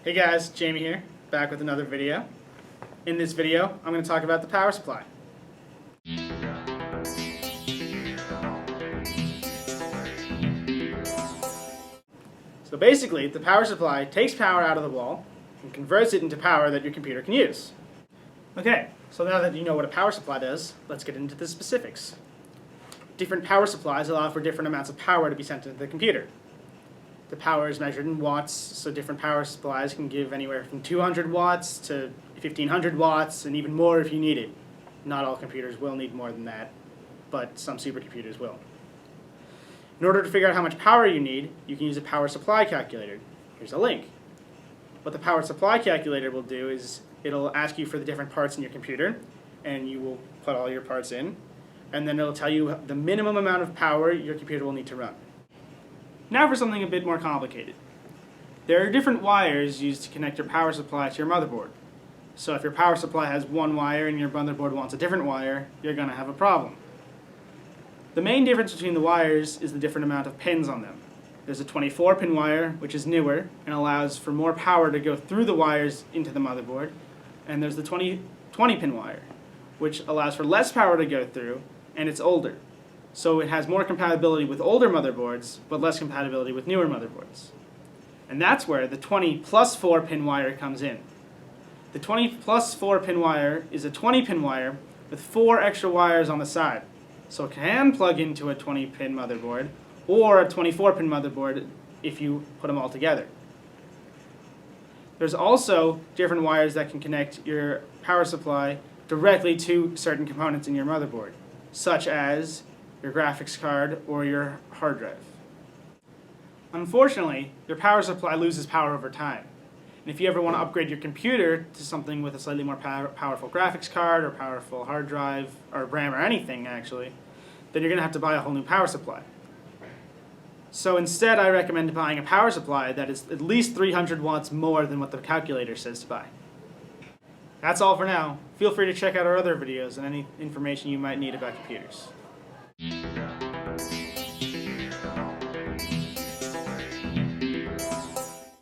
Hey guys, Jamie here, back with another video. In this video, I'm going to talk about the power supply. So basically, the power supply takes power out of the wall and converts it into power that your computer can use. Okay, so now that you know what a power supply does, let's get into the specifics. Different power supplies allow for different amounts of power to be sent into the computer. The power is measured in watts, so different power supplies can give anywhere from 200 watts to 1500 watts, and even more if you need it. Not all computers will need more than that, but some supercomputers will. In order to figure out how much power you need, you can use a power supply calculator. Here's a link. What the power supply calculator will do is it'll ask you for the different parts in your computer, and you will put all your parts in, and then it'll tell you the minimum amount of power your computer will need to run. Now for something a bit more complicated. There are different wires used to connect your power supply to your motherboard. So if your power supply has one wire and your motherboard wants a different wire, you're going to have a problem. The main difference between the wires is the different amount of pins on them. There's a 24-pin wire, which is newer and allows for more power to go through the wires into the motherboard, and there's the 20-pin wire, which allows for less power to go through, and it's older. So it has more compatibility with older motherboards, but less compatibility with newer motherboards. And that's where the 20 plus 4-pin wire comes in. The 20 plus 4-pin wire is a 20-pin wire with 4 extra wires on the side. So it can plug into a 20-pin motherboard or a 24-pin motherboard if you put them all together. There's also different wires that can connect your power supply directly to certain components in your motherboard, such as your graphics card or your hard drive. Unfortunately, your power supply loses power over time. And if you ever want to upgrade your computer to something with a slightly more powerful graphics card or powerful hard drive or RAM or anything actually, then you're going to have to buy a whole new power supply. So instead, I recommend buying a power supply that is at least 300 watts more than what the calculator says to buy. That's all for now. Feel free to check out our other videos and any information you might need about computers.